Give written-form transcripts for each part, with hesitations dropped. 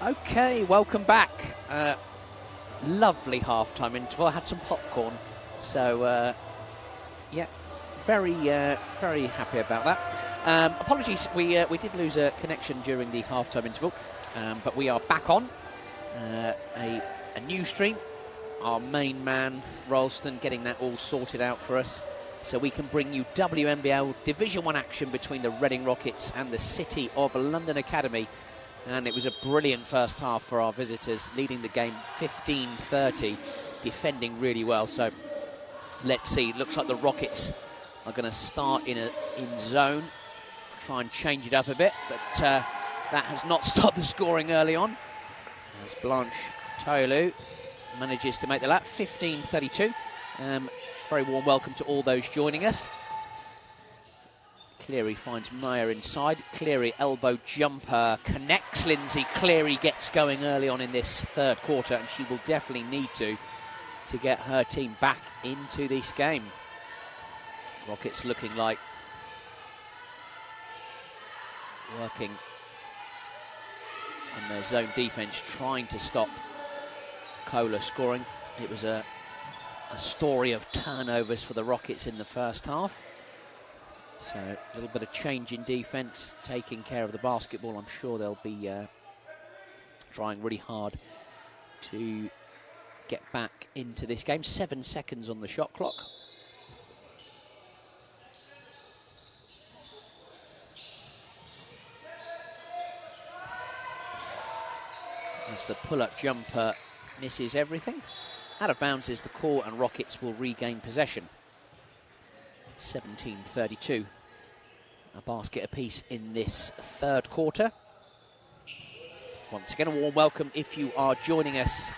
Okay, welcome back. Lovely half-time interval. I had some popcorn, so yeah, very happy about that. Apologies, we did lose a connection during the half-time interval, but we are back on a new stream. Our main man, Ralston, getting that all sorted out for us, so we can bring you WNBL Division 1 action between the Reading Rockets and the City of London Academy. And it was a brilliant first half for our visitors, leading the game 15-30, defending really well. So let's see. It looks like the Rockets are going to start in zone, try and change it up a bit, but that has not stopped the scoring early on, as Blanche Tolu manages to make the lap. 15-32. Very warm welcome to all those joining us. Cleary finds Meyer inside. Cleary elbow jumper connects Lindsay. Cleary gets going early on in this third quarter, and she will definitely need to get her team back into this game. Rockets looking like working on their zone defense, trying to stop CoLA scoring. It was a story of turnovers for the Rockets in the first half. So a little bit of change in defense, taking care of the basketball. I'm sure they'll be trying really hard to get back into this game. 7 seconds on the shot clock. As the pull-up jumper misses everything. Out of bounds is the call, and Rockets will regain possession. 17-32. A basket apiece in this third quarter. Once again, a warm welcome if you are joining us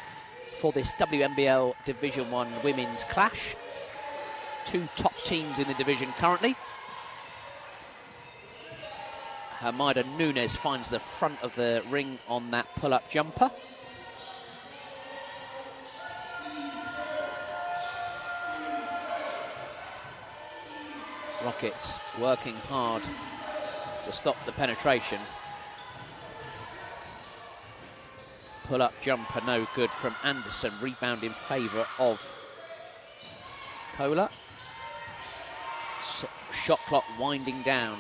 for this WNBL Division 1 Women's Clash. Two top teams in the division currently. Hermida Nunes finds the front of the ring on that pull-up jumper. Rockets working hard to stop the penetration. Pull-up jumper no good from Anderson. Rebound in favour of CoLA. Shot clock winding down.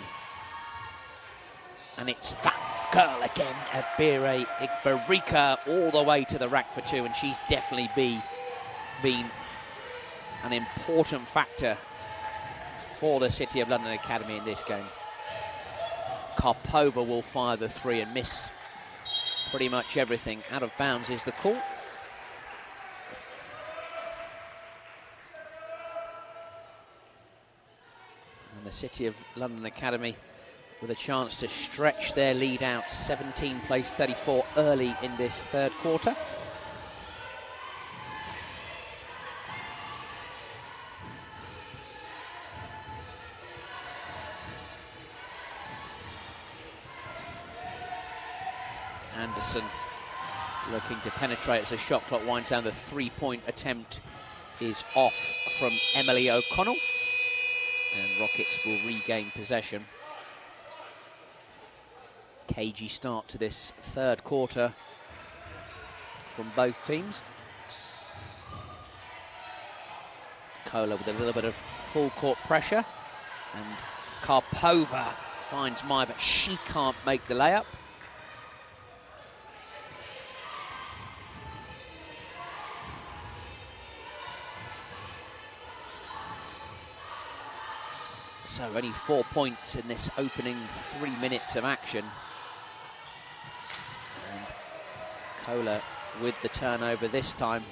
And it's that girl again, Abire Igbarika, all the way to the rack for two, and she's definitely been an important factor for the City of London Academy in this game. Karpova will fire the three and miss pretty much everything. Out of bounds is the call. And the City of London Academy with a chance to stretch their lead out. 17 plays 34 early in this third quarter. Anderson looking to penetrate as the shot clock winds down. The three-point attempt is off from Emily O'Connell, and Rockets will regain possession. Cagey start to this third quarter from both teams. CoLA with a little bit of full court pressure, and Karpova finds Meyer, but she can't make the layup. So only 4 points in this opening 3 minutes of action. And CoLA with the turnover this time.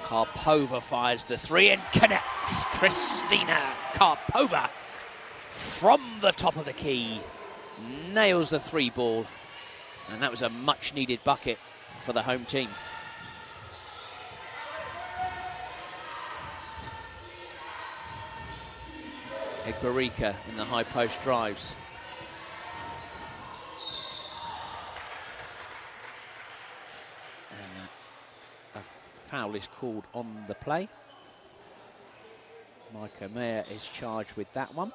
Karpova fires the three and connects. Christina Karpova from the top of the key nails the three ball. And that was a much needed bucket for the home team. Igbarika in the high post drives. And a foul is called on the play. Micah Mayer is charged with that one.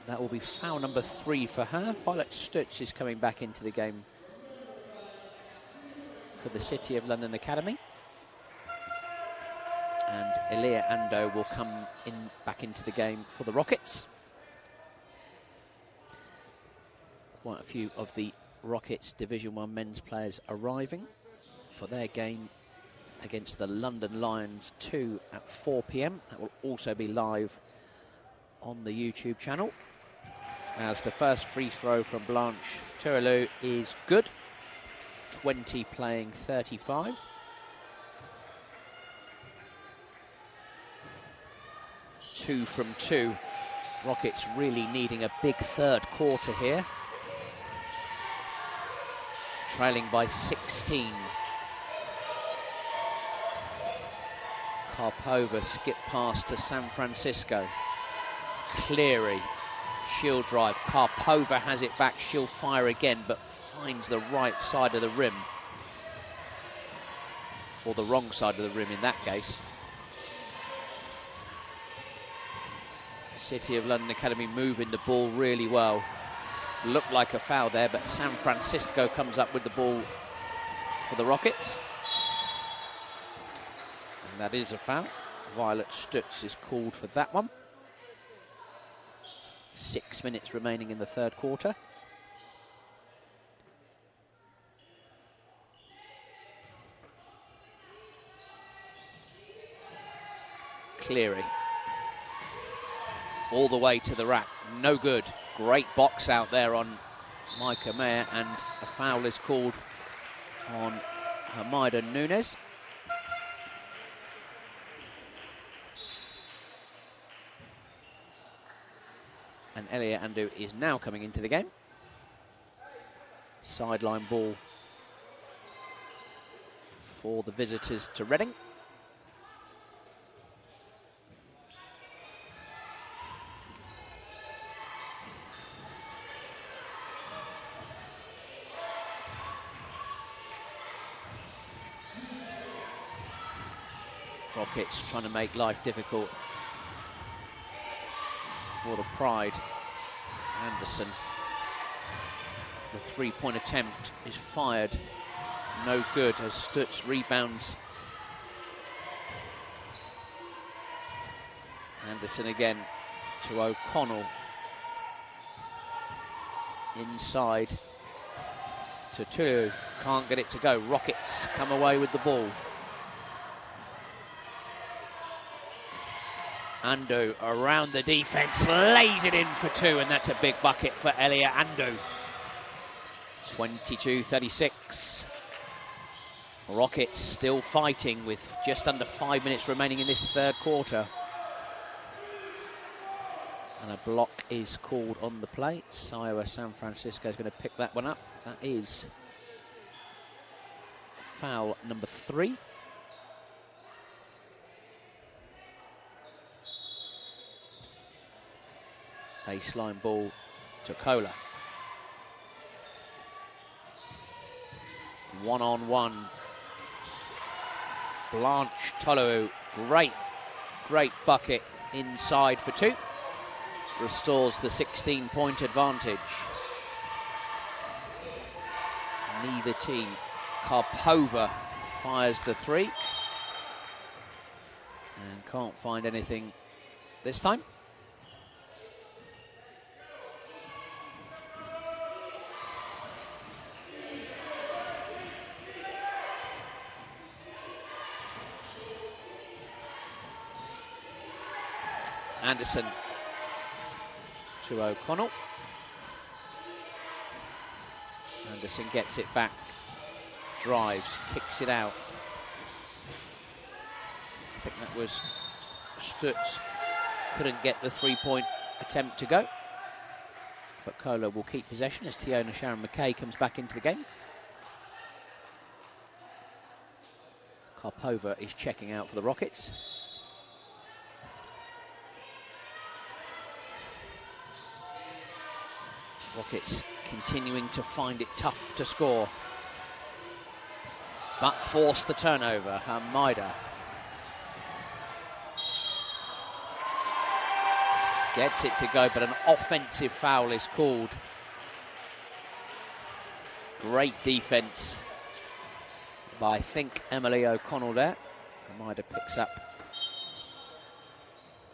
That will be foul number 3 for her. Violet Stutz is coming back into the game for the City of London Academy. And Elia Ando will come back into the game for the Rockets. Quite a few of the Rockets Division 1 men's players arriving for their game against the London Lions 2 at 4 p.m. That will also be live on the YouTube channel. As the first free throw from Blanche Turelou is good. 20 playing 35. Two from 2. Rockets really needing a big third quarter here. Trailing by 16. Karpova skip pass to San Francisco. Cleary, she'll drive. Karpova has it back. She'll fire again, but finds the right side of the rim. Or the wrong side of the rim in that case. City of London Academy moving the ball really well. Looked like a foul there, but San Francisco comes up with the ball for the Rockets. And that is a foul. Violet Stutz is called for that one. 6 minutes remaining in the third quarter. Cleary. All the way to the rack. No good. Great box out there on Micah Mayer, and a foul is called on Hamida Nunes. And Elia Ando is now coming into the game. Sideline ball for the visitors to Reading. Rockets trying to make life difficult for the Pride. Anderson. The three-point attempt is fired. No good as Stutz rebounds. Anderson again to O'Connell. Inside to Tulu. Can't get it to go. Rockets come away with the ball. Ando around the defense, lays it in for 2, and that's a big bucket for Elia Ando. 22-36. Rockets still fighting with just under 5 minutes remaining in this third quarter. And a block is called on the play. Iowa San Francisco is going to pick that one up. That is foul number 3. Baseline ball to CoLA. One-on-one. Blanche Tolou, great bucket inside for 2. Restores the 16-point advantage. Neither team. Karpova fires the 3. And can't find anything this time. Anderson to O'Connell. Anderson gets it back, drives, kicks it out. I think that was Stutz. Couldn't get the three-point attempt to go. But CoLA will keep possession as Tiona Sharon McKay comes back into the game. Karpova is checking out for the Rockets. Rockets continuing to find it tough to score, but force the turnover. Hamida. Gets it to go, but an offensive foul is called. Great defense by, I think, Emily O'Connell there. Amida picks up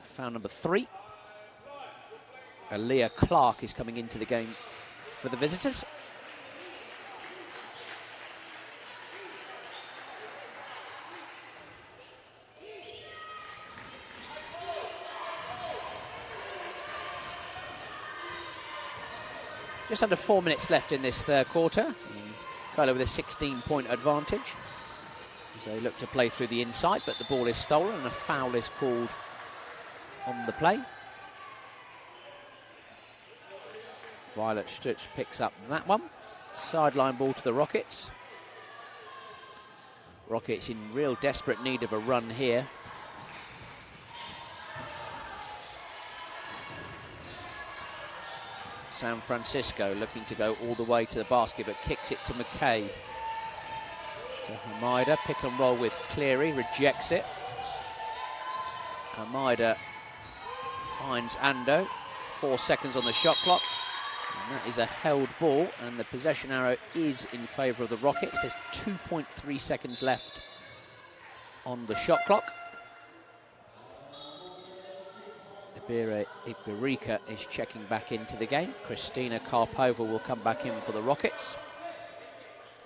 foul number 3. Aaliyah Clark is coming into the game for the visitors. Just under 4 minutes left in this third quarter. CoLA with a 16-point advantage as they look to play through the inside, but the ball is stolen and a foul is called on the play. Violet Stutz picks up that one. Sideline ball to the Rockets. Rockets in real desperate need of a run here. San Francisco looking to go all the way to the basket, but kicks it to McKay. To Amida, pick and roll with Cleary, rejects it. Amida finds Ando, 4 seconds on the shot clock. And that is a held ball, and the possession arrow is in favour of the Rockets. There's 2.3 seconds left on the shot clock. Ibirika is checking back into the game. Kristina Karpova will come back in for the Rockets.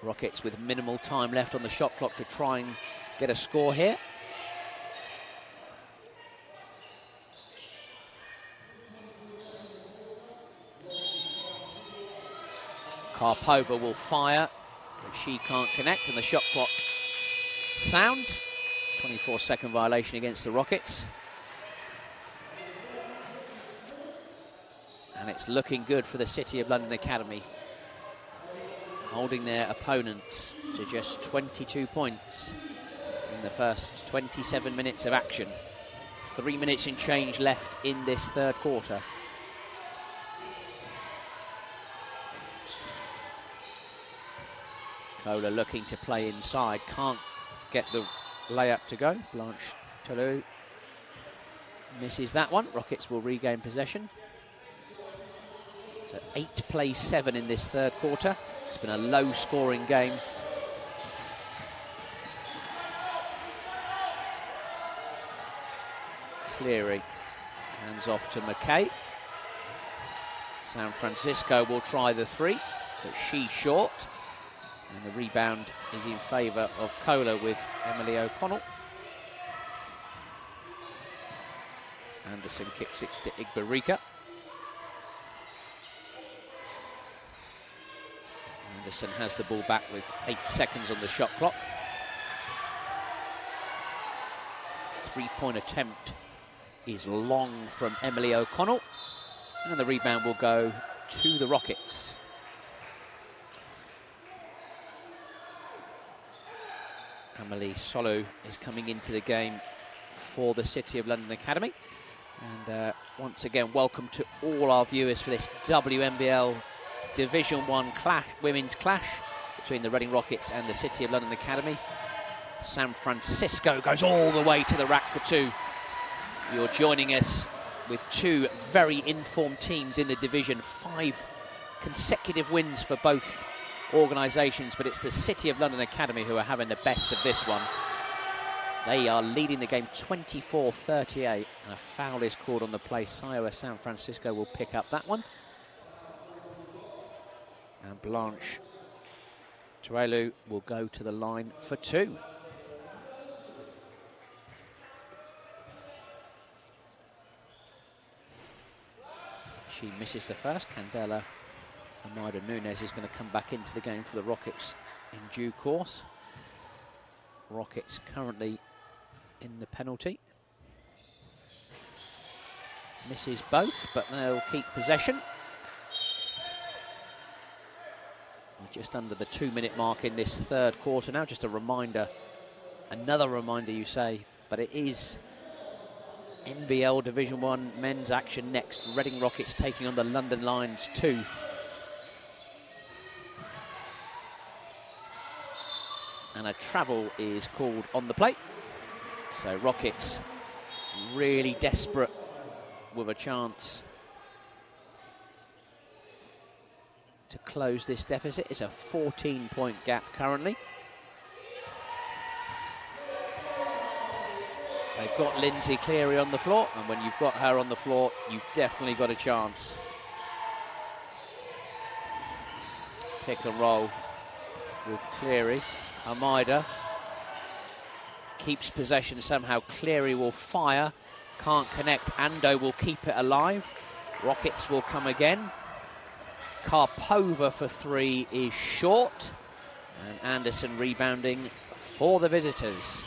Rockets with minimal time left on the shot clock to try and get a score here. Karpova will fire, but she can't connect, and the shot clock sounds. 24-second violation against the Rockets. And it's looking good for the City of London Academy, holding their opponents to just 22 points in the first 27 minutes of action. 3 minutes and change left in this third quarter. CoLA looking to play inside, can't get the layup to go. Blanche Tolu misses that one. Rockets will regain possession. So 8 plays 7 in this third quarter. It's been a low-scoring game. Cleary hands off to McKay. San Francisco will try the 3, but she's short. And the rebound is in favour of CoLA with Emily O'Connell. Anderson kicks it to Igbarika. Anderson has the ball back with 8 seconds on the shot clock. 3-point attempt is long from Emily O'Connell. And the rebound will go to the Rockets. Amelie Solu is coming into the game for the City of London Academy. And once again, welcome to all our viewers for this WNBL Division 1 clash, women's clash between the Reading Rockets and the City of London Academy. San Francisco goes all the way to the rack for 2. You're joining us with 2 very informed teams in the division. 5 consecutive wins for both organisations, but it's the City of London Academy who are having the best of this one. They are leading the game 24-38, and a foul is called on the play. Iowa San Francisco will pick up that one. And Blanche Tuelu will go to the line for 2. She misses the first. Candela Amida Nunes is going to come back into the game for the Rockets in due course. Rockets currently in the penalty. Misses both, but they'll keep possession. We're just under the 2-minute mark in this third quarter now. Just a reminder, another reminder you say, but it is NBL Division 1 men's action next. Reading Rockets taking on the London Lions 2. And a travel is called on the play. So Rockets really desperate with a chance to close this deficit. It's a 14-point gap currently. They've got Lindsay Cleary on the floor, and when you've got her on the floor, you've definitely got a chance. Pick and roll with Cleary. Almeida keeps possession somehow. Cleary will fire, can't connect. Ando will keep it alive. Rockets will come again. Karpova for three is short, and Anderson rebounding for the visitors.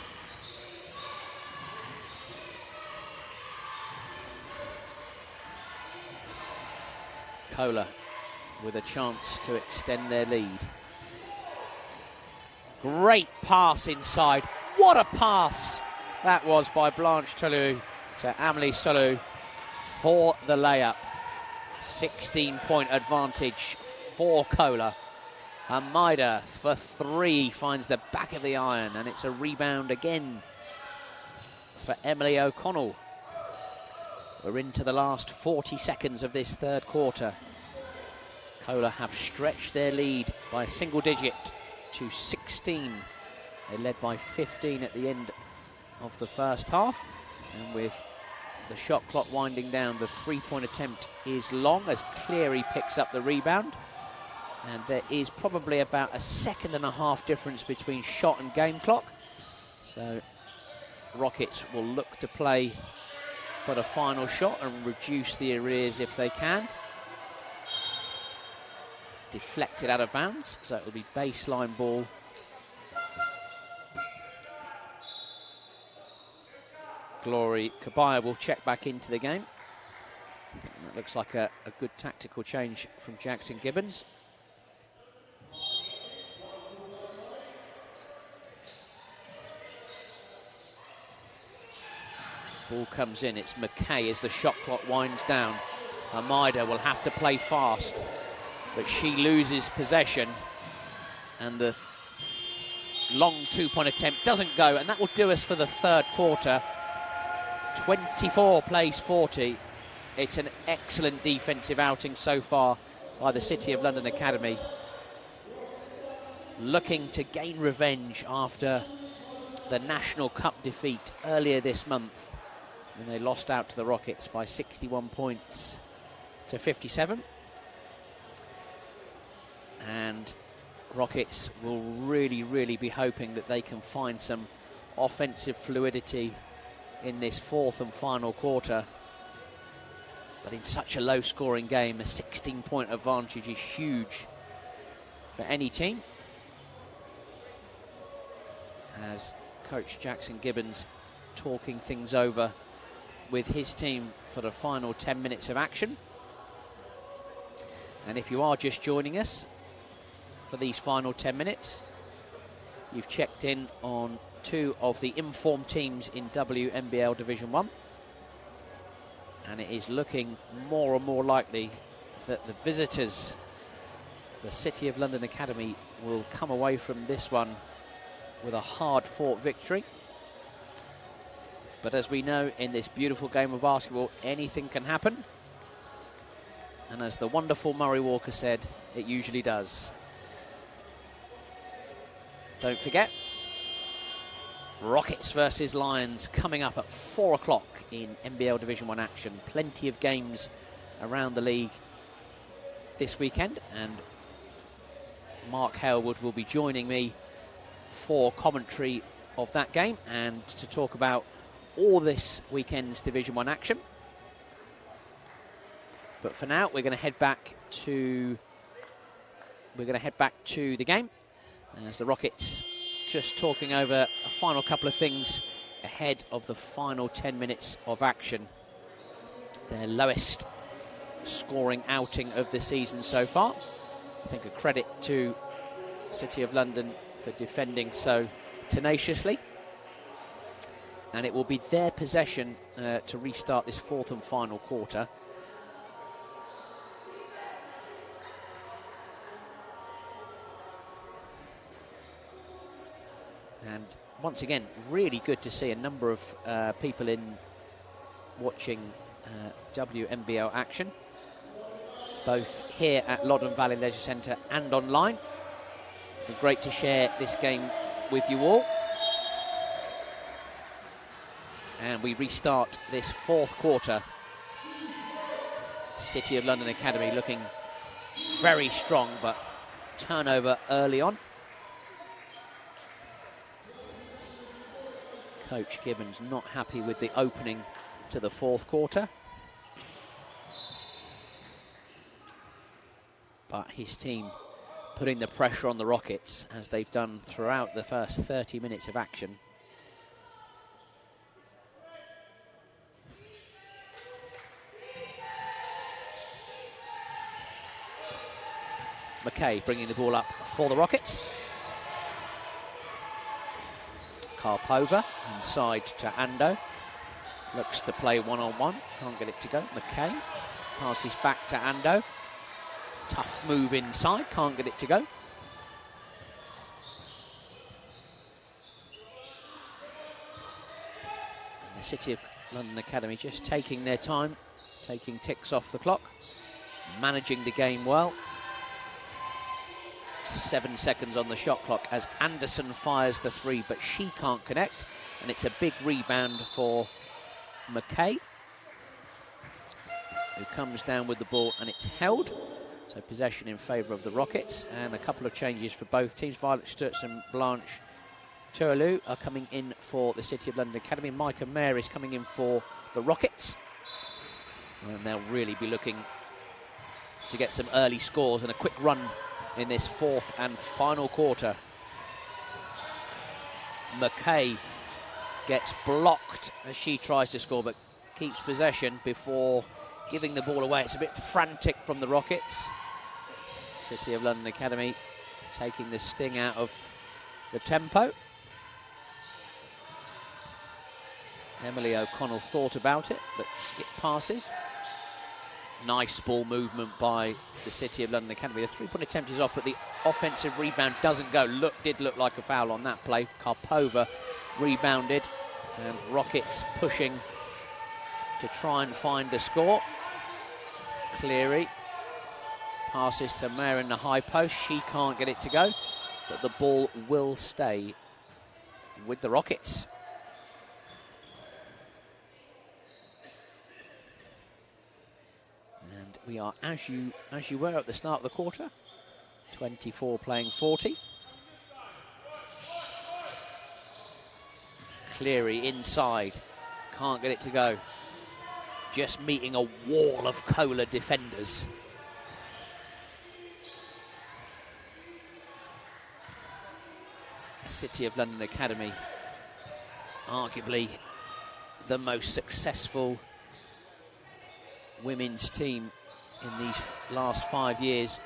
CoLA with a chance to extend their lead. Great pass inside. What a pass that was by Blanche Toulouse to Amelie Solou for the layup. 16-point advantage for CoLA. Almeida for three finds the back of the iron, and it's a rebound again for Emily O'Connell. We're into the last 40 seconds of this third quarter. CoLA have stretched their lead by a single digit to 16. They led by 15 at the end of the first half. And with the shot clock winding down, the three-point attempt is long as Cleary picks up the rebound. And there is probably about a second and a half difference between shot and game clock. So Rockets will look to play for the final shot and reduce the arrears if they can. Deflected out of bounds, so it will be baseline ball. Glory Kabaya will check back into the game. That looks like a good tactical change from Jackson Gibbons. Ball comes in, it's McKay as the shot clock winds down. Almeida will have to play fast, but she loses possession, and the long two-point attempt doesn't go, and that will do us for the third quarter. 24 plays 40. It's an excellent defensive outing so far by the City of London Academy, looking to gain revenge after the National Cup defeat earlier this month when they lost out to the Rockets by 61 points to 57. And Rockets will really be hoping that they can find some offensive fluidity in this fourth and final quarter. But in such a low-scoring game, a 16-point advantage is huge for any team. As Coach Jackson Gibbons talking things over with his team for the final 10 minutes of action. And if you are just joining us for these final 10 minutes, you've checked in on two of the informed teams in WNBL Division 1. And it is looking more and more likely that the visitors, the City of London Academy, will come away from this one with a hard-fought victory. But as we know, in this beautiful game of basketball, anything can happen. And as the wonderful Murray Walker said, it usually does. Don't forget, Rockets versus Lions coming up at 4 o'clock in NBL Division 1 action. Plenty of games around the league this weekend, and Mark Halewood will be joining me for commentary of that game and to talk about all this weekend's Division 1 action. But for now, we're going to head back to the game as the Rockets just talking over a final couple of things ahead of the final 10 minutes of action. Their lowest scoring outing of the season so far. I think a credit to City of London for defending so tenaciously. And it will be their possession to restart this fourth and final quarter. And once again, really good to see a number of people in watching WNBL action, both here at Loddon Valley Leisure Centre and online. It's great to share this game with you all. And we restart this fourth quarter. City of London Academy looking very strong, but turnover early on. Coach Gibbons not happy with the opening to the fourth quarter. But his team putting the pressure on the Rockets, as they've done throughout the first 30 minutes of action. McKay bringing the ball up for the Rockets. Karpova inside to Ando. Looks to play one-on-one. Can't get it to go. McKay passes back to Ando. Tough move inside. Can't get it to go. And the City of London Academy just taking their time, taking ticks off the clock, managing the game well. 7 seconds on the shot clock as Anderson fires the three, but she can't connect, and it's a big rebound for McKay, who comes down with the ball, and it's held. So possession in favour of the Rockets, and a couple of changes for both teams. Violet Sturtz and Blanche Turlou are coming in for the City of London Academy. Micah Mayer is coming in for the Rockets, and they'll really be looking to get some early scores and a quick run in this fourth and final quarter. McKay gets blocked as she tries to score, but keeps possession before giving the ball away. It's a bit frantic from the Rockets. City of London Academy taking the sting out of the tempo. Emily O'Connell thought about it, but skip passes. Nice ball movement by the City of London Academy. The three-point attempt is off, but the offensive rebound doesn't go. Did look like a foul on that play. Karpova rebounded, and Rockets pushing to try and find a score. Cleary passes to Mayer in the high post. She can't get it to go, but the ball will stay with the Rockets. We are as you were at the start of the quarter. 24 playing 40. Cleary inside. Can't get it to go. Just meeting a wall of CoLA defenders. City of London Academy, arguably the most successful women's team in these last 5 years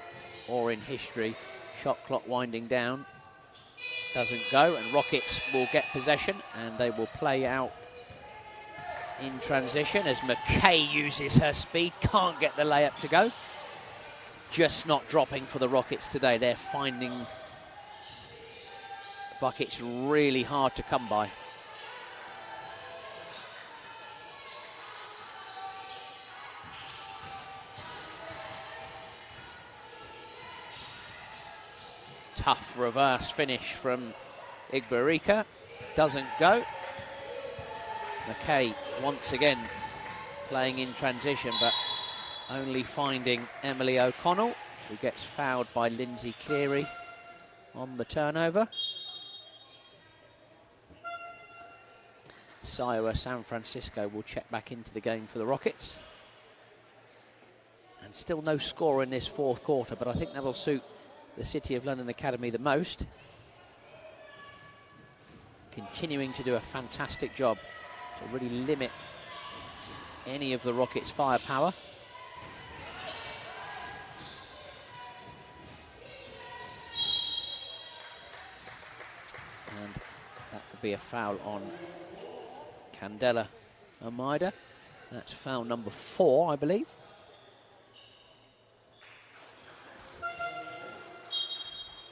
or in history. Shot clock winding down. Doesn't go, and Rockets will get possession, and they will play out in transition as McKay uses her speed. Can't get the layup to go. Just not dropping for the Rockets today. They're finding buckets really hard to come by. Tough reverse finish from Igbarika. Doesn't go. McKay once again playing in transition, but only finding Emily O'Connell, who gets fouled by Lindsay Cleary on the turnover. Siowa San Francisco will check back into the game for the Rockets. And still no score in this fourth quarter, but I think that'll suit the City of London Academy the most. Continuing to do a fantastic job to really limit any of the Rockets' firepower. And that would be a foul on Candela Almeida. That's foul number 4, I believe.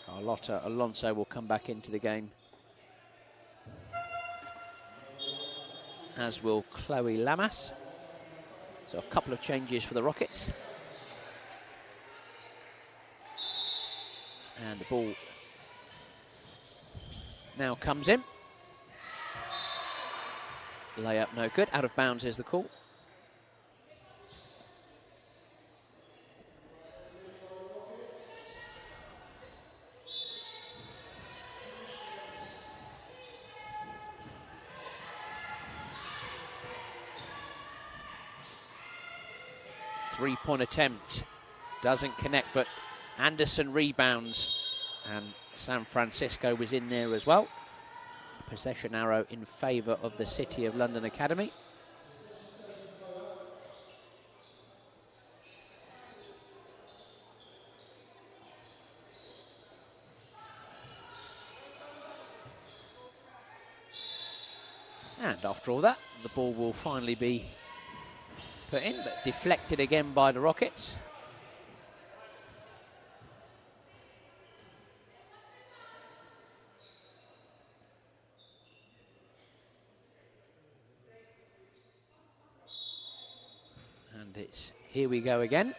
Carlotta Alonso will come back into the game, as will Chloe Lamas. So a couple of changes for the Rockets. And the ball now comes in. Layup no good. Out of bounds is the call. Three-point attempt doesn't connect, but Anderson rebounds, and San Francisco was in there as well. Possession arrow in favour of the City of London Academy. And after all that, the ball will finally be put in, but deflected again by the Rockets. And it's here we go again.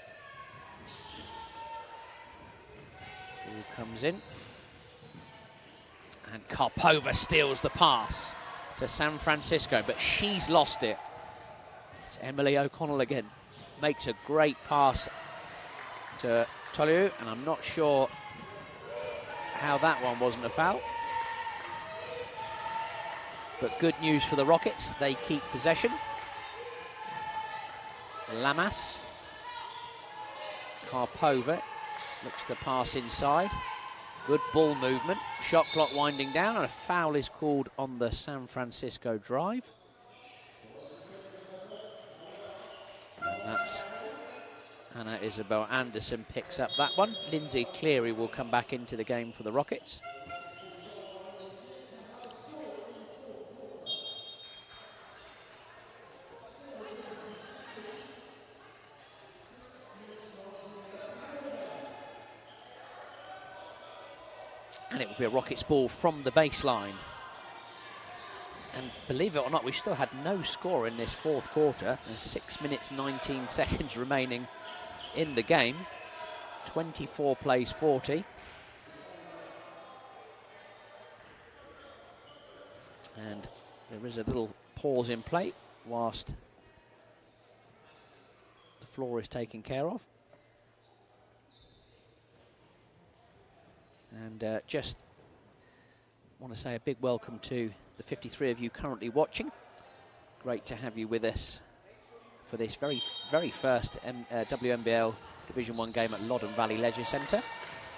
Ball comes in. And Karpova steals the pass to San Francisco, but she's lost it. It's Emily O'Connell again. Makes a great pass to Toliu, and I'm not sure how that one wasn't a foul. But good news for the Rockets. They keep possession. Lamas. Karpova looks to pass inside. Good ball movement. Shot clock winding down, and a foul is called on the San Francisco drive. And that's Anna Isabel Anderson picks up that one. Lindsay Cleary will come back into the game for the Rockets. And it will be a Rockets ball from the baseline. And believe it or not, we still had no score in this fourth quarter. There's 6 minutes, 19 seconds remaining in the game. 24 plays 40. And there is a little pause in play whilst the floor is taken care of. And just want to say a big welcome to the 53 of you currently watching. Great to have you with us for this very first WNBL Division 1 game at Loddon Valley Leisure Centre.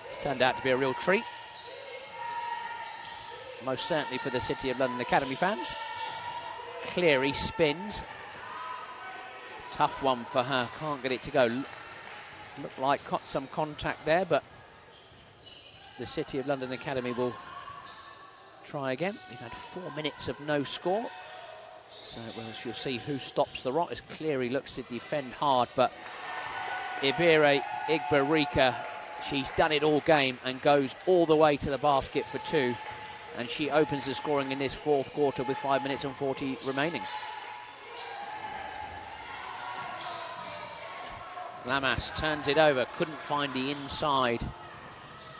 It's turned out to be a real treat. Most certainly for the City of London Academy fans. Cleary spins. Tough one for her, can't get it to go. Looked like got some contact there, but the City of London Academy will try again. We've had 4 minutes of no score. So you'll see who stops the Rockets. Cleary looks to defend hard, but Ibire Igbarika, she's done it all game and goes all the way to the basket for two. And she opens the scoring in this fourth quarter with 5 minutes and 40 remaining. Lamas turns it over, couldn't find the inside.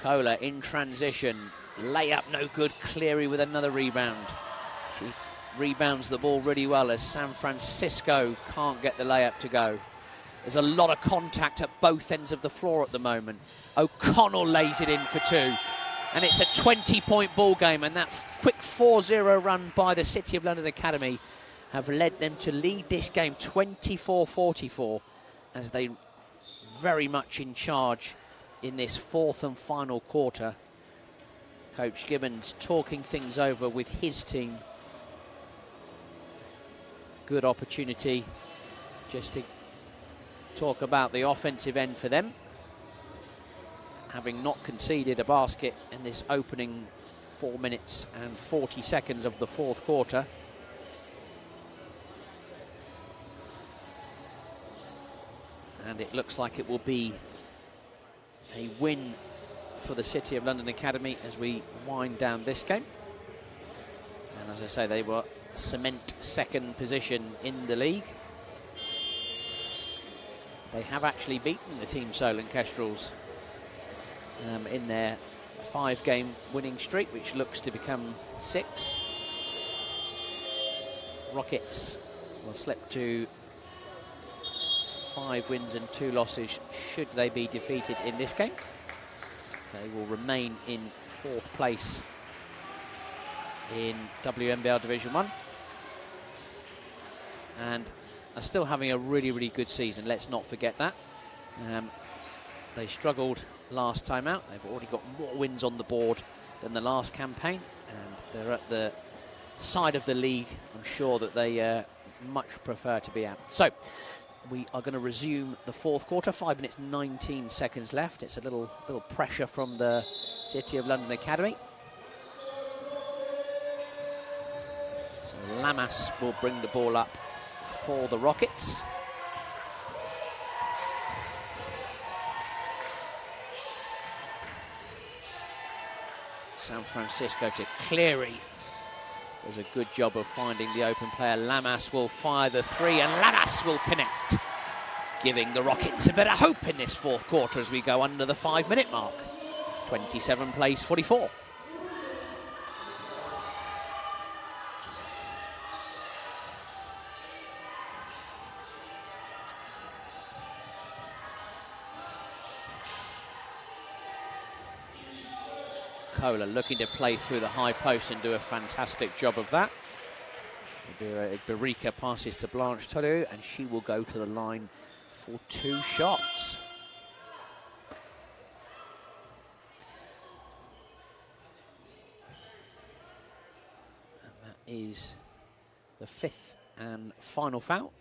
CoLA in transition, layup no good. Cleary with another rebound. She rebounds the ball really well as San Francisco can't get the layup to go. There's a lot of contact at both ends of the floor at the moment. O'Connell lays it in for two. And it's a 20-point ball game, and that quick 4-0 run by the City of London Academy have led them to lead this game 24-44 as they very much in charge in this fourth and final quarter. Coach Gibbons talking things over with his team. Good opportunity just to talk about the offensive end for them, having not conceded a basket in this opening 4 minutes and 40 seconds of the fourth quarter. And it looks like it will be a win for the City of London Academy as we wind down this game. And as I say, they will cement second position in the league. They have actually beaten the Team Solent Kestrels in their 5-game winning streak, which looks to become 6. Rockets will slip to 5 wins and 2 losses should they be defeated in this game. They will remain in 4th place in WNBL Division 1 and are still having a really good season. Let's not forget that. They struggled last time out. They've already got more wins on the board than the last campaign, and they're at the side of the league I'm sure that they much prefer to be at. So we are going to resume the 4th quarter. 5 minutes 19 seconds left. It's a little pressure from the City of London Academy. So Lamas will bring the ball up for the Rockets. San Francisco to Cleary. Does a good job of finding the open player. Lamas will fire the 3 and Lamas will connect, giving the Rockets a bit of hope in this 4th quarter as we go under the 5-minute mark. 27 plays 44. CoLA looking to play through the high post and do a fantastic job of that. Barika passes to Blanche Tolu and she will go to the line for 2 shots. And that is the 5th and final foul.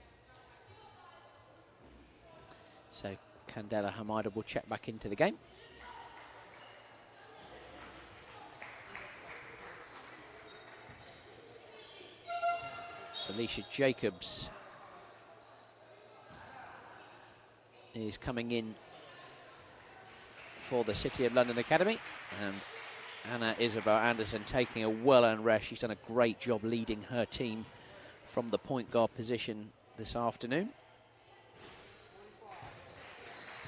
So Candela Hamida will check back into the game. Felicia Jacobs is coming in for the City of London Academy, and Anna Isabel Anderson taking a well-earned rest. She's done a great job leading her team from the point guard position this afternoon.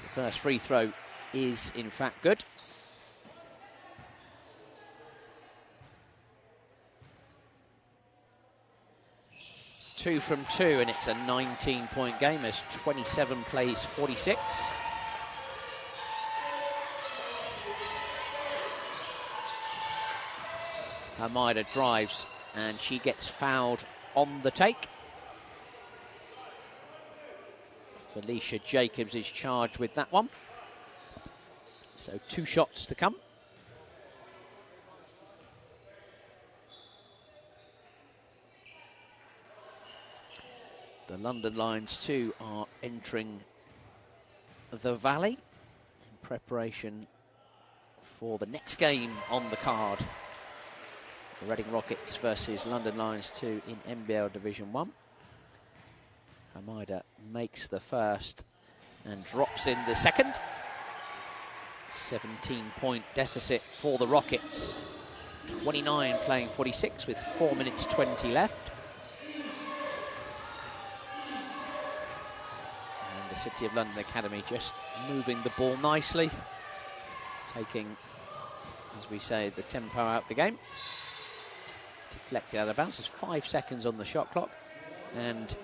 The first free throw is in fact good. Two from 2, and it's a 19-point game as 27 plays 46. Hamida drives and she gets fouled on the take. Felicia Jacobs is charged with that one. So 2 shots to come. The London Lions too are entering the Valley in preparation for the next game on the card. The Reading Rockets versus London Lions 2 in NBL Division 1. Hamida makes the first and drops in the second. 17-point deficit for the Rockets. 29 playing 46 with 4 minutes 20 left. The City of London Academy just moving the ball nicely, taking, as we say, the tempo out the game. Deflected out of bounds. There's 5 seconds on the shot clock, and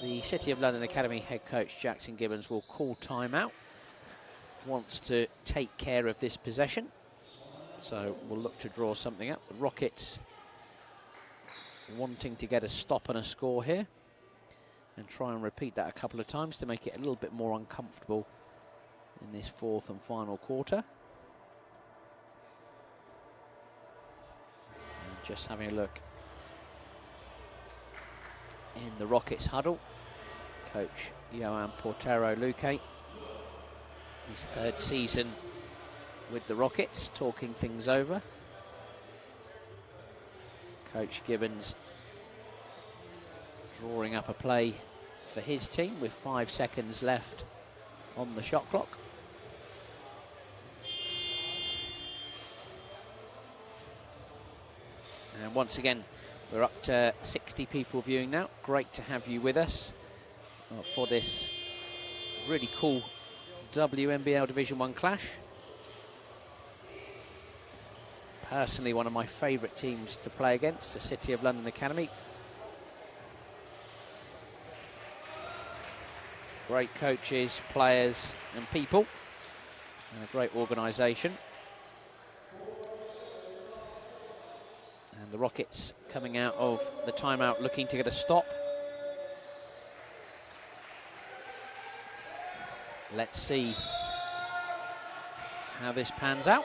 the City of London Academy head coach Jackson Gibbons will call timeout. Wants to take care of this possession, so we'll look to draw something up. The Rockets wanting to get a stop and a score here, and try and repeat that a couple of times to make it a little bit more uncomfortable in this 4th and final quarter. And just having a look in the Rockets huddle, coach Johan Portero Luque, his 3rd season with the Rockets, talking things over. Coach Gibbons drawing up a play for his team with 5 seconds left on the shot clock. And once again, we're up to 60 people viewing now. Great to have you with us for this really cool WNBL Division 1 clash. Personally, one of my favourite teams to play against, the City of London Academy. Great coaches, players and people, and a great organisation. And the Rockets coming out of the timeout looking to get a stop. Let's see how this pans out.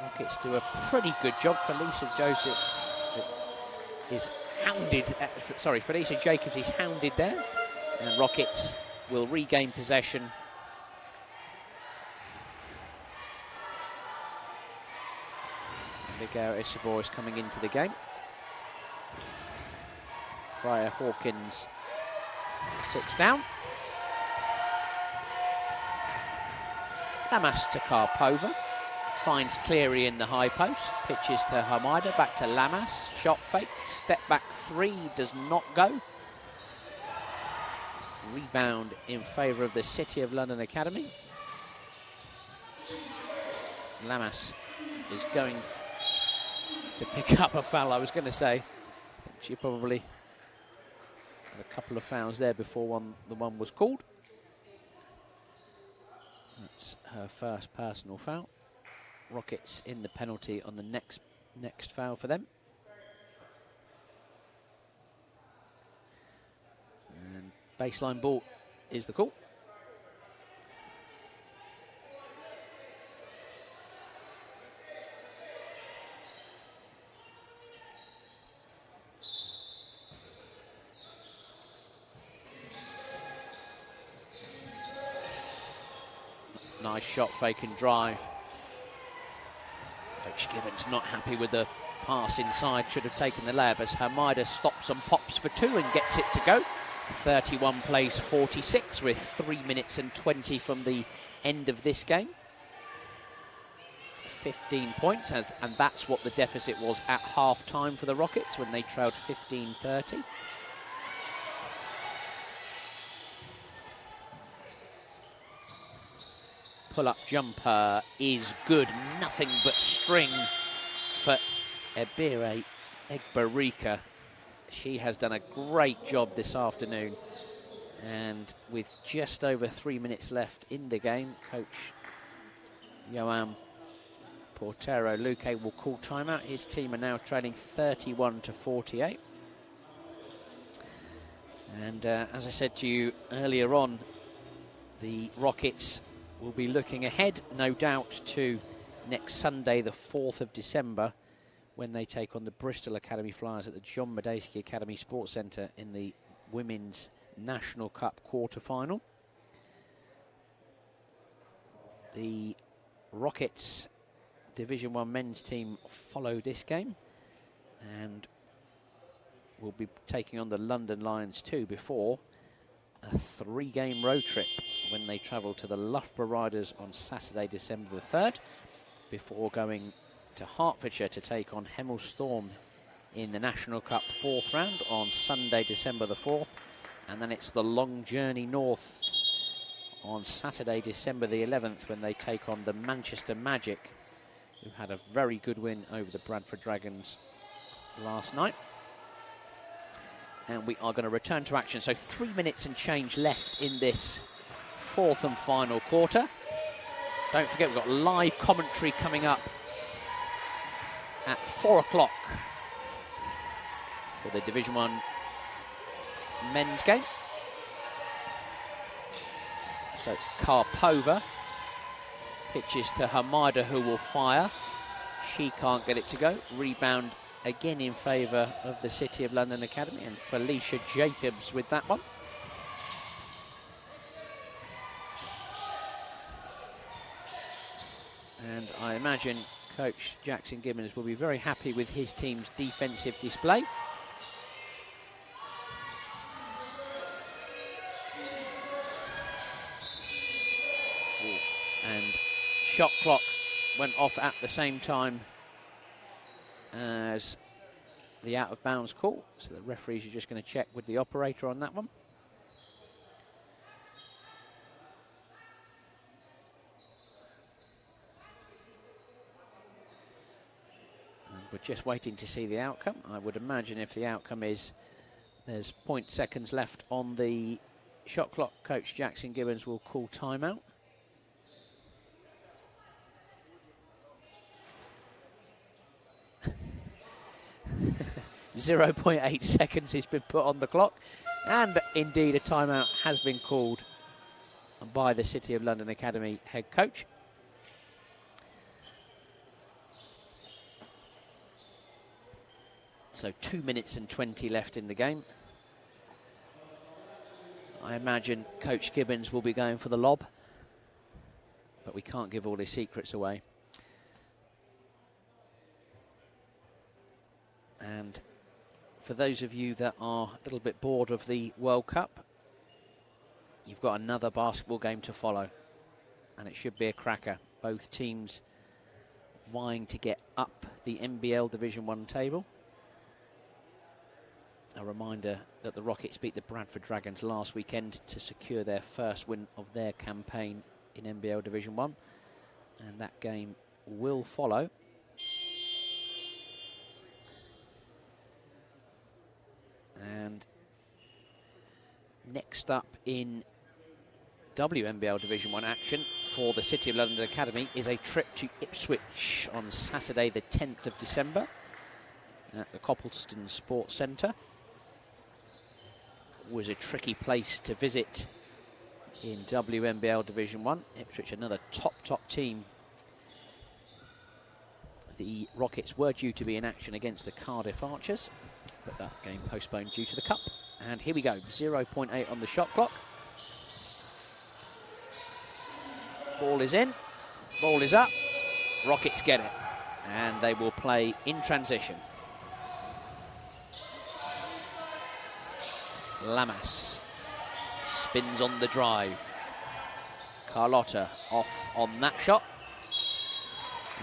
Rockets do a pretty good job. Felicia Jacobs is hounded there. And Rockets will regain possession. Abigail Isabor is coming into the game. Freya Hawkins sits down. Lamas to Karpova. Finds Cleary in the high post. Pitches to Hamida. Back to Lamas. Shot fake. Step back three. Does not go. Rebound in favour of the City of London Academy. Lamas is going to pick up a foul, I was going to say. She probably had a couple of fouls there before the one was called. That's her first personal foul. Rockets in the penalty on the next foul for them. And baseline ball is the call. Nice shot, fake and drive. Coach Gibbons not happy with the pass inside, should have taken the layup as Hamida stops and pops for two and gets it to go. 31 plays 46 with 3 minutes and 20 from the end of this game. 15 points, and that's what the deficit was at half-time for the Rockets when they trailed 15-30. Pull-up jumper is good. Nothing but string for Ebire Egbarika. She has done a great job this afternoon. And with just over 3 minutes left in the game, Coach Joan Portero Luque will call timeout. His team are now trailing 31-48. And as I said to you earlier on, the Rockets will be looking ahead, no doubt, to next Sunday, the 4th of December, when they take on the Bristol Academy Flyers at the John Medeski Academy Sports Centre in the Women's National Cup quarter-final. The Rockets Division 1 men's team follow this game and will be taking on the London Lions too before a 3-game road trip when they travel to the Loughborough Riders on Saturday, December the 3rd, before going to Hertfordshire to take on Hemel Storm in the National Cup 4th round on Sunday, December the 4th. And then it's the long journey north on Saturday, December the 11th, when they take on the Manchester Magic, who had a very good win over the Bradford Dragons last night. And we are going to return to action. So 3 minutes and change left in this 4th and final quarter. Don't forget, we've got live commentary coming up at 4 o'clock for the Division 1 men's game. So it's Karpova. Pitches to Hamida, who will fire. She can't get it to go. Rebound again in favour of the City of London Academy, and Felicia Jacobs with that one. And I imagine Coach Jackson Gibbons will be very happy with his team's defensive display. And shot clock went off at the same time as the out-of-bounds call. So the referees are just going to check with the operator on that one. And we're just waiting to see the outcome. I would imagine if the outcome is there's 0.0 seconds left on the shot clock, Coach Jackson Gibbons will call timeout. 0.8 seconds has been put on the clock, and indeed a timeout has been called by the City of London Academy head coach. So 2 minutes and 20 left in the game. I imagine Coach Gibbons will be going for the lob, but we can't give all his secrets away. And for those of you that are a little bit bored of the World Cup, you've got another basketball game to follow, and it should be a cracker. Both teams vying to get up the NBL Division 1 table. A reminder that the Rockets beat the Bradford Dragons last weekend to secure their first win of their campaign in NBL Division 1, and that game will follow. And next up in WNBL Division 1 action for the City of London Academy is a trip to Ipswich on Saturday the 10th of December at the Coppleston Sports Centre. Was a tricky place to visit in WNBL Division 1. Ipswich, another top team. The Rockets were due to be in action against the Cardiff Archers, but that game postponed due to the Cup. And here we go, 0.8 on the shot clock. Ball is in, ball is up, Rockets get it, and they will play in transition. Lamas spins on the drive. Carlotta off on that shot.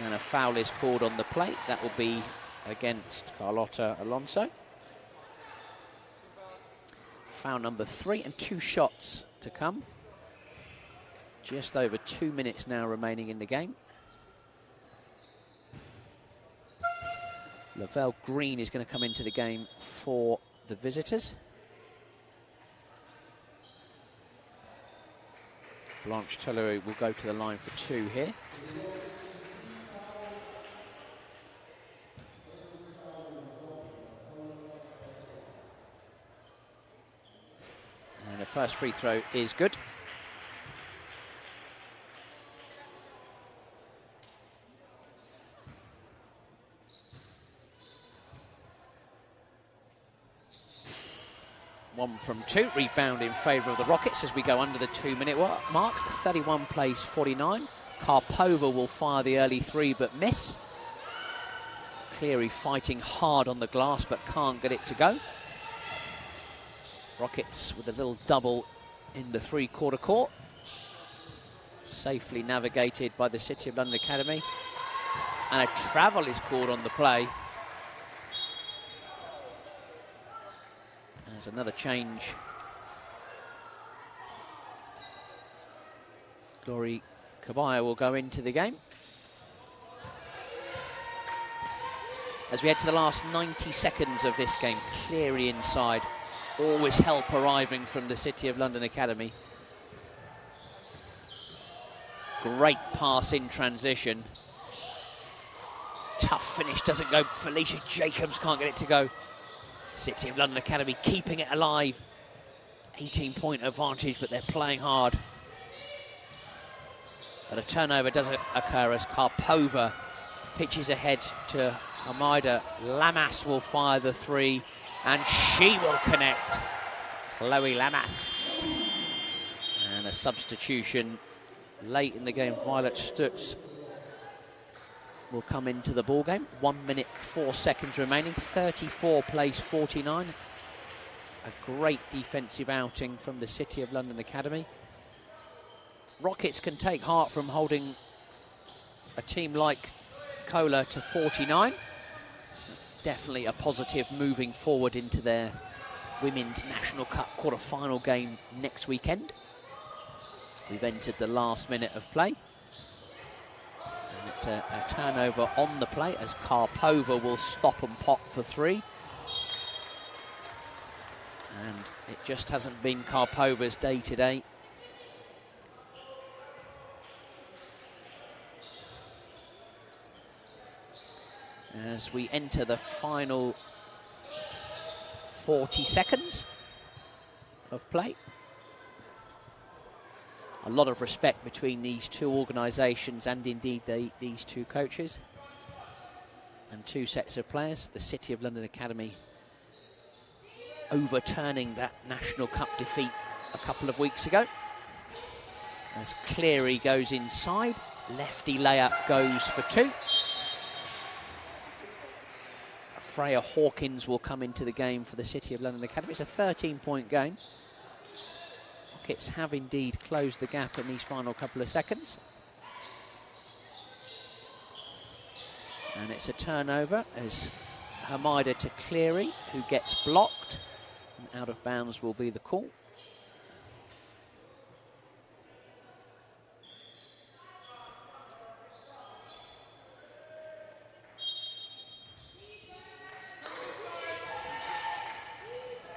And a foul is called on the plate. That will be against Carlotta Alonso. Foul number 3 and 2 shots to come. Just over 2 minutes now remaining in the game. Lavelle Green is going to come into the game for the visitors. Blanche Tullery will go to the line for 2 here. And the first free throw is good. One from 2, rebound in favour of the Rockets as we go under the 2-minute mark. 31 plays 49. Karpova will fire the early 3 but miss. Cleary fighting hard on the glass but can't get it to go. Rockets with a little double in the 3-quarter court. Safely navigated by the City of London Academy. And a travel is called on the play. There's another change. Glory Kabaya will go into the game. As we head to the last 90 seconds of this game, Cleary inside. Always help arriving from the City of London Academy. Great pass in transition. Tough finish, doesn't go. Felicia Jacobs can't get it to go. City of London Academy keeping it alive. 18-point advantage, but they're playing hard. But a turnover does occur as Karpova pitches ahead to Amida. Lamas will fire the 3, and she will connect. Chloe Lamas. And a substitution late in the game. Violet Stutz will come into the ball game. 1 minute 4 seconds remaining. 34 plays 49. A great defensive outing from the City of London Academy. Rockets can take heart from holding a team like CoLA to 49. definitely a positive moving forward into their Women's National Cup quarter-final game next weekend. We've entered the last minute of play. And it's a turnover on the play as Karpova will stop and pop for 3. And it just hasn't been Karpova's day today. As we enter the final 40 seconds of play. A lot of respect between these two organisations and indeed these two coaches. And two sets of players. The City of London Academy overturning that National Cup defeat a couple of weeks ago. As Cleary goes inside, lefty layup goes for 2. Freya Hawkins will come into the game for the City of London Academy. It's a 13-point game. Rockets have indeed closed the gap in these final couple of seconds. And it's a turnover as Hamida to Cleary, who gets blocked. And out of bounds will be the call.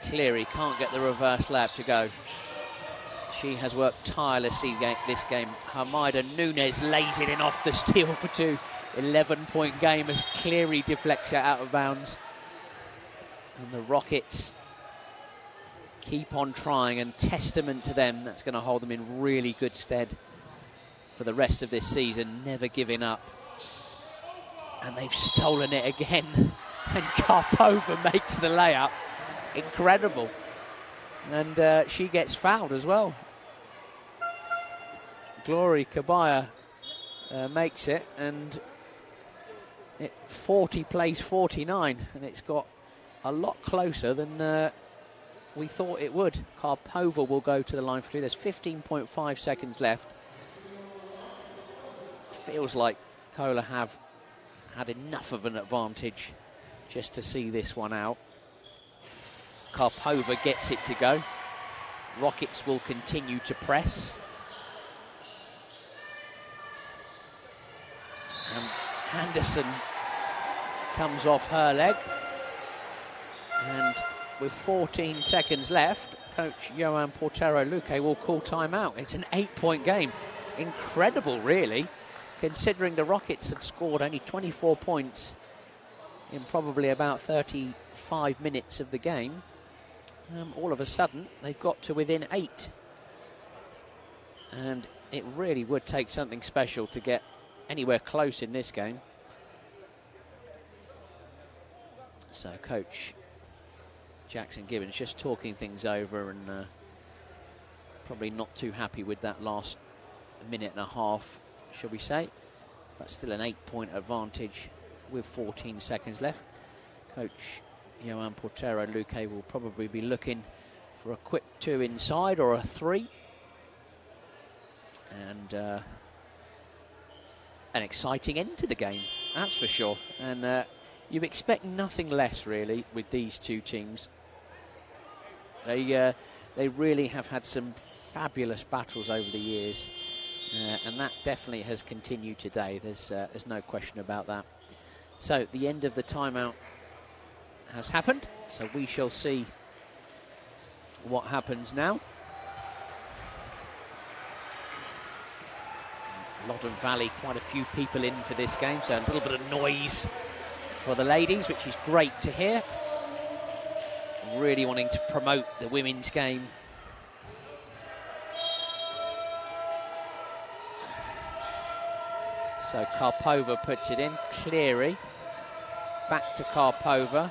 Cleary can't get the reverse layup to go. She has worked tirelessly this game. Hamida Nunes lays it in off the steal for 2. 11-point game as Cleary deflects it out of bounds. And the Rockets keep on trying, and testament to them, that's going to hold them in really good stead for the rest of this season, never giving up. And they've stolen it again. And Karpova makes the layup. Incredible. And she gets fouled as well. Glory Kabaya makes it, and it 40 plays 49, and it's got a lot closer than we thought it would. Karpova will go to the line for 2. There's 15.5 seconds left. Feels like CoLA have had enough of an advantage just to see this one out. Karpova gets it to go. Rockets will continue to press. And Anderson comes off her leg. And with 14 seconds left, coach Johan Portero-Luque will call timeout. It's an 8-point game. Incredible, really, considering the Rockets had scored only 24 points in probably about 35 minutes of the game. All of a sudden, they've got to within 8. And it really would take something special to get anywhere close in this game. So Coach Jackson Gibbons just talking things over and probably not too happy with that last minute and a half, shall we say. But still an 8-point advantage with 14 seconds left. Coach Johan Portero-Luque will probably be looking for a quick 2 inside or a 3. And an exciting end to the game, that's for sure. And you expect nothing less, really, with these two teams. They really have had some fabulous battles over the years. And that definitely has continued today. There's no question about that. So the end of the timeout has happened, so we shall see what happens now. Loddon Valley, quite a few people in for this game, so a little bit of noise for the ladies, which is great to hear. Really wanting to promote the women's game. So Karpova puts it in. Cleary back to Karpova.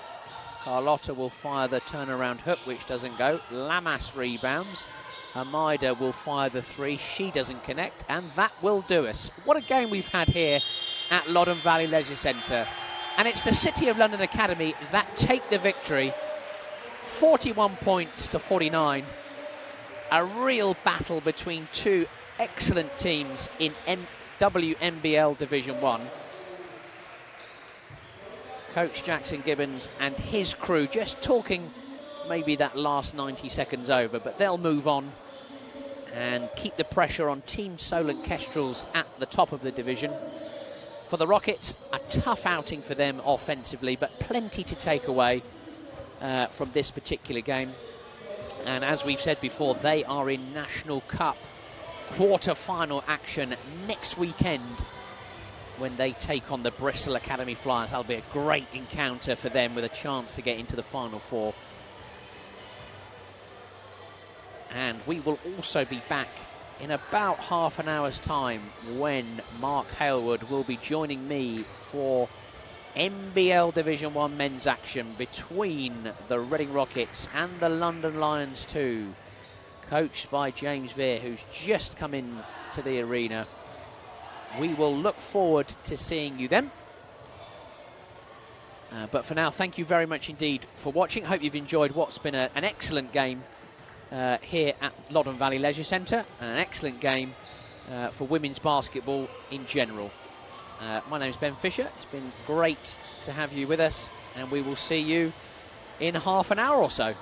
Carlotta will fire the turnaround hook, which doesn't go. Lamas rebounds. Hamida will fire the 3. She doesn't connect, and that will do us. What a game we've had here at Loddon Valley Leisure Centre. And it's the City of London Academy that take the victory. 41 points to 49. A real battle between two excellent teams in WNBL Division 1. Coach Jackson Gibbons and his crew just talking maybe that last 90 seconds over, but they'll move on and keep the pressure on Team Solent Kestrels at the top of the division. For the Rockets, a tough outing for them offensively, but plenty to take away from this particular game. And as we've said before, they are in National Cup quarter-final action next weekend when they take on the Bristol Academy Flyers. That'll be a great encounter for them with a chance to get into the Final Four. And we will also be back in about half an hour's time when Mark Halewood will be joining me for NBL Division 1 men's action between the Reading Rockets and the London Lions 2, coached by James Veer, who's just come in to the arena. We will look forward to seeing you then. But for now, thank you very much indeed for watching. Hope you've enjoyed what's been an excellent game here at Loddon Valley Leisure Centre, and an excellent game for women's basketball in general. My name is Ben Fisher. It's been great to have you with us, and we will see you in half an hour or so.